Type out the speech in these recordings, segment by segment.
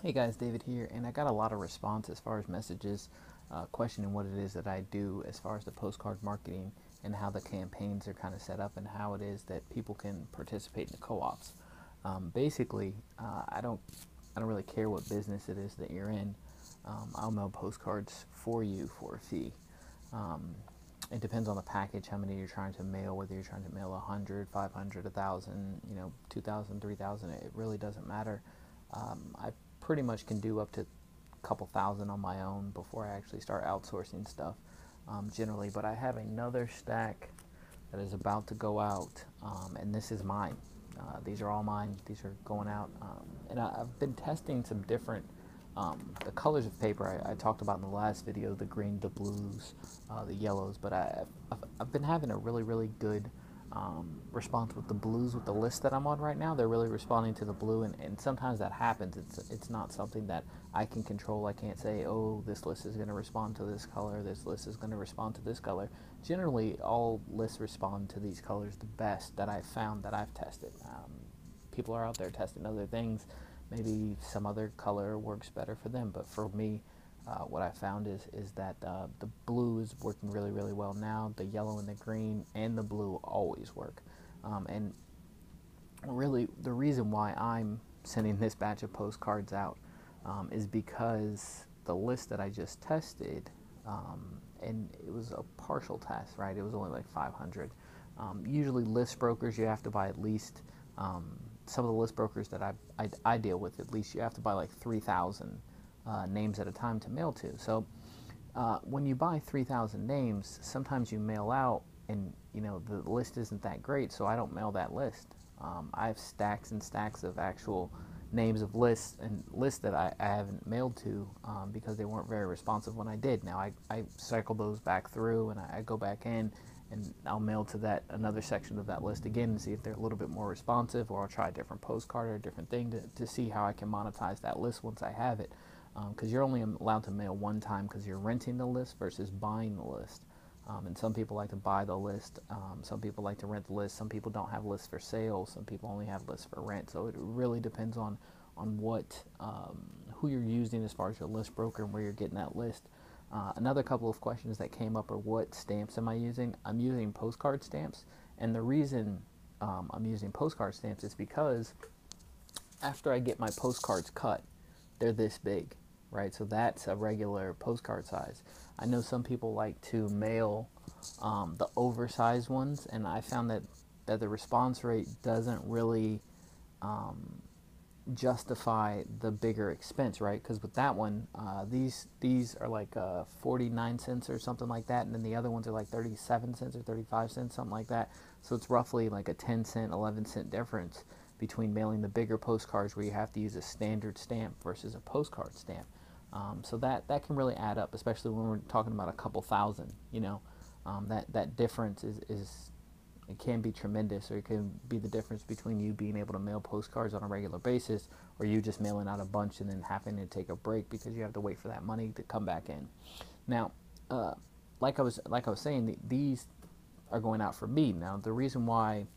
Hey guys, David here, and I got a lot of response as far as messages questioning what it is that I do as far as the postcard marketing and how the campaigns are kind of set up and how it is that people can participate in the co-ops. Basically, I don't really care what business it is that you're in. I'll mail postcards for you for a fee. Um, it depends on the package, how many you're trying to mail, whether you're trying to mail 100, 500, 1,000, 2,000, 3,000. It really doesn't matter. I pretty much can do up to a couple thousand on my own before I actually start outsourcing stuff generally. But I have another stack that is about to go out, and this is mine. These are all mine. These are going out, and I've been testing some different the colors of paper. I talked about in the last video, the green, the blues, the yellows, but I've been having a really good response with the blues with the list that I'm on right now. They're really responding to the blue, and sometimes that happens. It's not something that I can control. I can't say, oh, this list is going to respond to this color, this list is going to respond to this color. Generally, all lists respond to these colors the best that I've found, that I've tested. People are out there testing other things. Maybe some other color works better for them, but for me, what I found is that the blue is working really well now. The yellow and the green and the blue always work. And really, the reason why I'm sending this batch of postcards out is because the list that I just tested, and it was a partial test, right? It was only like 500. Usually list brokers, you have to buy at least, some of the list brokers that I deal with, at least you have to buy like 3,000 names at a time to mail to. So when you buy 3,000 names, sometimes you mail out and the list isn't that great, so I don't mail that list. I have stacks and stacks of actual names of lists and lists that I haven't mailed to because they weren't very responsive when I did. Now I cycle those back through and I go back in and I'll mail to that another section of that list again and see if they're a little bit more responsive, or I'll try a different postcard or a different thing to see how I can monetize that list once I have it. Because you're only allowed to mail one time because you're renting the list versus buying the list. And some people like to buy the list. Some people like to rent the list. Some people don't have lists for sale. Some people only have lists for rent. So it really depends on what who you're using as far as your list broker and where you're getting that list. Another couple of questions that came up are, what stamps am I using? I'm using postcard stamps, and the reason I'm using postcard stamps is because after I get my postcards cut, they're this big, right? So that's a regular postcard size. I know some people like to mail the oversized ones, and I found that the response rate doesn't really justify the bigger expense, right? Because with that one, these are like 49 cents or something like that, and then the other ones are like 37 cents or 35 cents, something like that. So it's roughly like a 10 cent, 11 cent difference between mailing the bigger postcards where you have to use a standard stamp versus a postcard stamp. So that can really add up, especially when we're talking about a couple thousand. That difference is it can be tremendous, or it can be the difference between you being able to mail postcards on a regular basis, or you just mailing out a bunch and then having to take a break because you have to wait for that money to come back in. Now, like I was saying, these are going out for me. Now, the reason why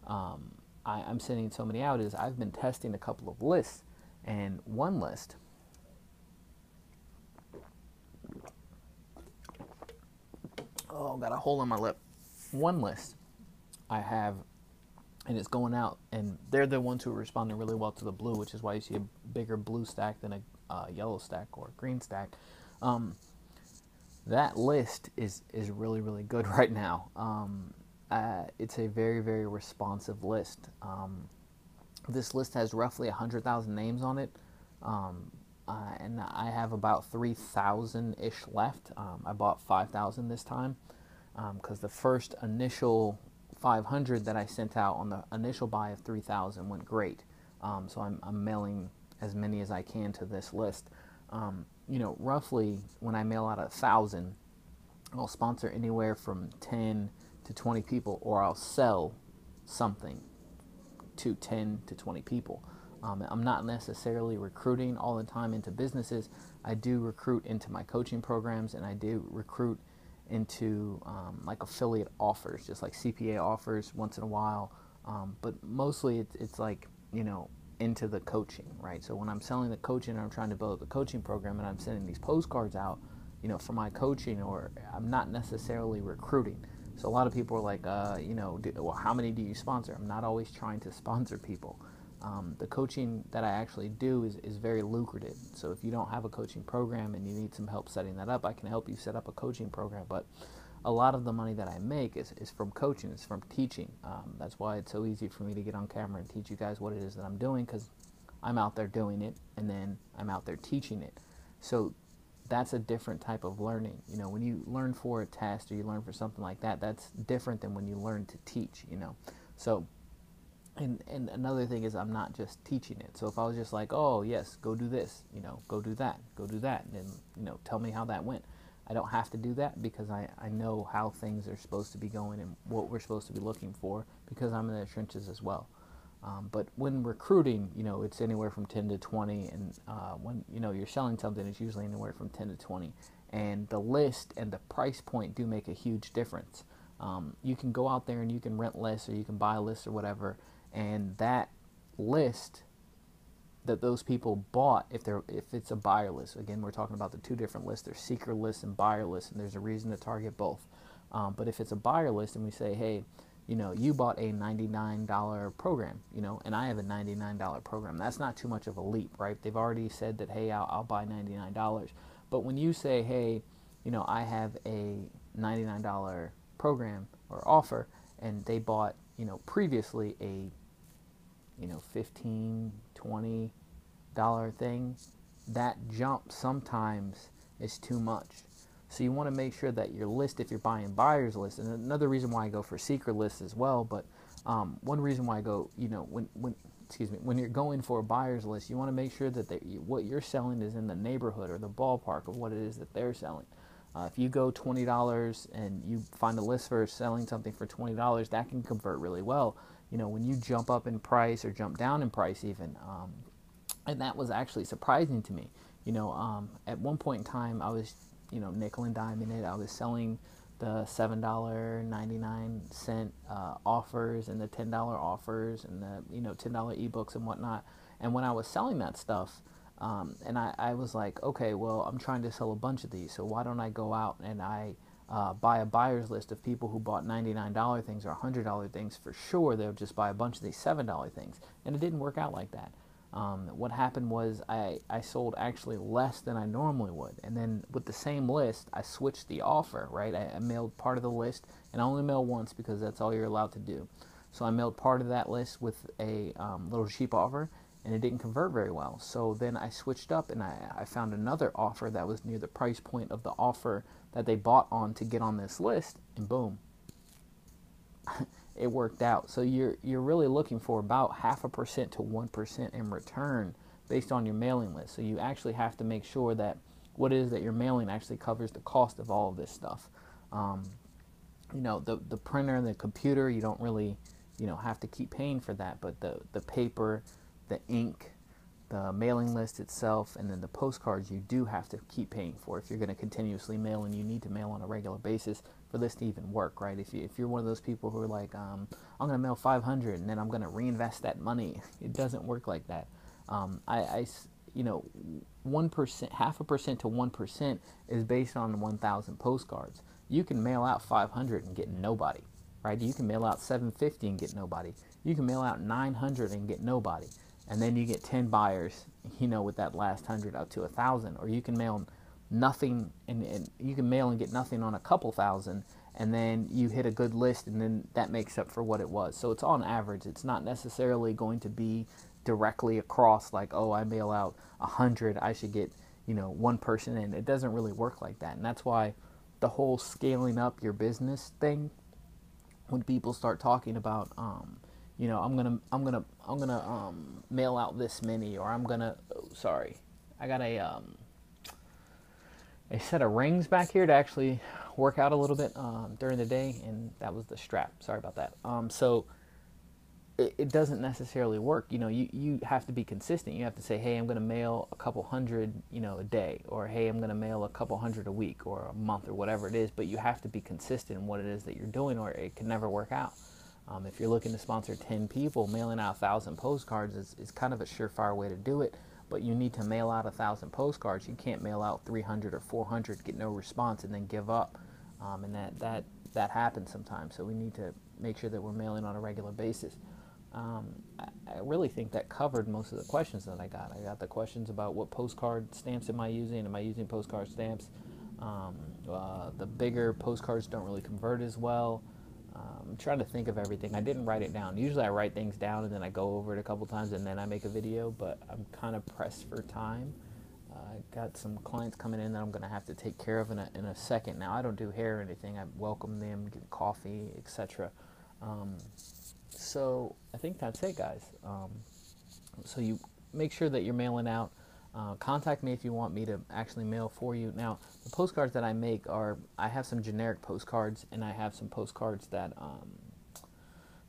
I'm sending so many out is I've been testing a couple of lists, and one list got a hole in my lip. One list I have, and it's going out, and they're the ones who are responding really well to the blue, which is why you see a bigger blue stack than a yellow stack or a green stack. That list is really good right now. It's a very responsive list. This list has roughly 100,000 names on it, and I have about 3,000-ish left. I bought 5,000 this time because the first initial 500 that I sent out on the initial buy of 3,000 went great. So I'm mailing as many as I can to this list. Roughly when I mail out 1,000, I'll sponsor anywhere from 10 to 20 people, or I'll sell something to 10 to 20 people. I'm not necessarily recruiting all the time into businesses. I do recruit into my coaching programs, and I do recruit into like affiliate offers, just like CPA offers once in a while. But mostly it's like, into the coaching, right? So when I'm selling the coaching and I'm trying to build the coaching program and I'm sending these postcards out, for my coaching, or I'm not necessarily recruiting. So a lot of people are like, well, how many do you sponsor? I'm not always trying to sponsor people. The coaching that I actually do is very lucrative. So if you don't have a coaching program and you need some help setting that up, I can help you set up a coaching program. But a lot of the money that I make is from coaching, it's from teaching. That's why it's so easy for me to get on camera and teach you guys what it is that I'm doing, because I'm out there doing it and then I'm out there teaching it. So that's a different type of learning. When you learn for a test or you learn for something like that, that's different than when you learn to teach, So, and another thing is I'm not just teaching it. So if I was just like, oh, yes, go do this, go do that, and then, tell me how that went. I don't have to do that, because I know how things are supposed to be going and what we're supposed to be looking for, because I'm in the trenches as well. But when recruiting, it's anywhere from 10 to 20, and when you're selling something, it's usually anywhere from 10 to 20. And the list and the price point do make a huge difference. You can go out there and you can rent lists, or you can buy lists or whatever, and that list that those people bought, if it's a buyer list, again, we're talking about the two different lists. There's seeker lists and buyer lists, and there's a reason to target both. But if it's a buyer list and we say, hey, you bought a $99 program, and I have a $99 program, that's not too much of a leap, right? They've already said that, hey, I'll buy $99. But when you say, hey, I have a $99 program or offer, and they bought, previously a $15, $20 thing, that jump sometimes is too much. So you want to make sure that your list, if you're buying buyer's list, and another reason why I go for seeker lists as well, but one reason why I go, when you're going for a buyer's list, you want to make sure that what you're selling is in the neighborhood or the ballpark of what it is that they're selling. If you go $20 and you find a list for selling something for $20, that can convert really well. When you jump up in price or jump down in price even, and that was actually surprising to me. At one point in time, I was, nickel and diming it. I was selling the $7.99 offers and the $10 offers and the, $10 ebooks and whatnot. And when I was selling that stuff, and I was like, okay, well, I'm trying to sell a bunch of these, so why don't I go out and I buy a buyer's list of people who bought $99 things or $100 things. For sure, they'll just buy a bunch of these $7 things. And it didn't work out like that. What happened was I sold actually less than I normally would. And then with the same list, I switched the offer, right? I mailed part of the list, and I only mail once because that's all you're allowed to do. So I mailed part of that list with a little cheap offer, and it didn't convert very well. So then I switched up, and I found another offer that was near the price point of the offer that they bought on to get on this list, and boom, it worked out. So you're really looking for about 0.5% to 1% in return based on your mailing list. So you actually have to make sure that what it is that you're mailing actually covers the cost of all of this stuff. The printer and the computer, you don't really have to keep paying for that, but the paper, the ink, the mailing list itself, and then the postcards, you do have to keep paying for if you're going to continuously mail, and you need to mail on a regular basis for this to even work, right? If you're one of those people who are like, I'm going to mail 500 and then I'm going to reinvest that money, it doesn't work like that. 1%, 0.5% to 1% is based on 1,000 postcards. You can mail out 500 and get nobody, right? You can mail out 750 and get nobody. You can mail out 900 and get nobody. And then you get 10 buyers, with that last 100 up to 1,000. Or you can mail nothing, and you can mail and get nothing on a couple thousand, and then you hit a good list, and then that makes up for what it was. So it's on average. It's not necessarily going to be directly across like, oh, I mail out 100, I should get, one person in. It doesn't really work like that. And that's why the whole scaling up your business thing, when people start talking about, I'm gonna mail out this many, or I'm gonna. Oh, sorry, I got a set of rings back here to actually work out a little bit during the day, and that was the strap. Sorry about that. So it doesn't necessarily work. You have to be consistent. You have to say, hey, I'm gonna mail a couple hundred, a day, or hey, I'm gonna mail a couple hundred a week or a month or whatever it is. But you have to be consistent in what it is that you're doing, or it can never work out. If you're looking to sponsor 10 people, mailing out 1,000 postcards is kind of a surefire way to do it. But you need to mail out 1,000 postcards. You can't mail out 300 or 400, get no response, and then give up. And that happens sometimes. So we need to make sure that we're mailing on a regular basis. I really think that covered most of the questions that I got. I got the questions about what postcard stamps am I using? Am I using postcard stamps? The bigger postcards don't really convert as well. I'm trying to think of everything. I didn't write it down. Usually I write things down and then I go over it a couple times and then I make a video, but I'm kind of pressed for time. I got some clients coming in that I'm going to have to take care of in a second. Now, I don't do hair or anything. I welcome them, get coffee, etc. So I think that's it, guys. So you make sure that you're mailing out. Contact me if you want me to actually mail for you. Now, the postcards that I make I have some generic postcards, and I have some postcards that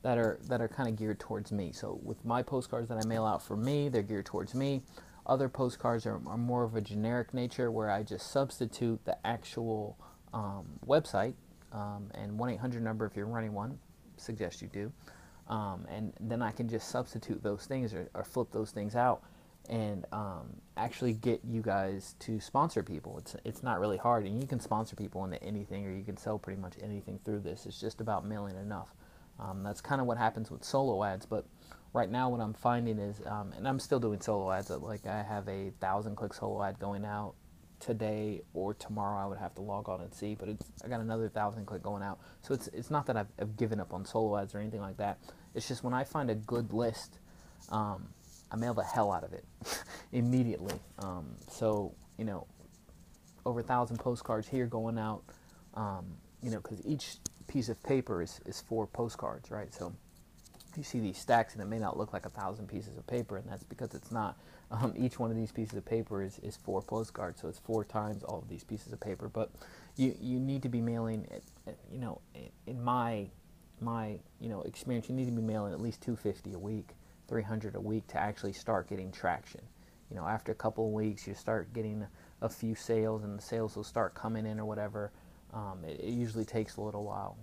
are kind of geared towards me. So with my postcards that I mail out for me, they're geared towards me. Other postcards are more of a generic nature, where I just substitute the actual website and 1-800 number if you're running one. Suggest you do. And then I can just substitute those things or flip those things out and actually get you guys to sponsor people. It's not really hard, and you can sponsor people into anything, or you can sell pretty much anything through this. It's just about mailing enough. That's kind of what happens with solo ads, but right now what I'm finding is, and I'm still doing solo ads, like I have a 1,000-click solo ad going out today or tomorrow. I would have to log on and see, but I got another 1,000-click going out. So it's not that I've given up on solo ads or anything like that. It's just when I find a good list, I mail the hell out of it immediately. So over 1,000 postcards here going out, because each piece of paper is 4 postcards, right? So you see these stacks, and it may not look like 1,000 pieces of paper, and that's because it's not. Each one of these pieces of paper is 4 postcards, so it's 4 times all of these pieces of paper. But you need to be mailing, in my experience, you need to be mailing at least 250 a week, 300 a week to actually start getting traction. After a couple of weeks, you start getting a few sales, and the sales will start coming in or whatever. It usually takes a little while,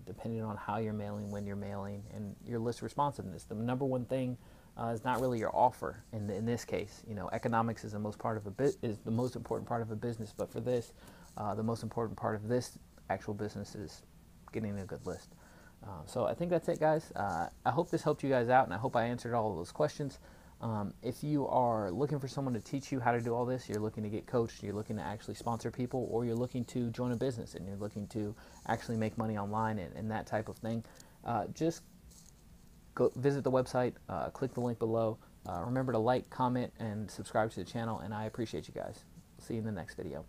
depending on how you're mailing, when you're mailing, and your list responsiveness. The number one thing is not really your offer in this case. Economics is the most important part of a business, but for this, the most important part of this actual business is getting a good list. So I think that's it, guys. I hope this helped you guys out, and I hope I answered all of those questions. If you are looking for someone to teach you how to do all this, you're looking to get coached, you're looking to actually sponsor people, or you're looking to join a business and you're looking to actually make money online and that type of thing, just go visit the website, click the link below. Remember to like, comment, and subscribe to the channel, and I appreciate you guys. See you in the next video.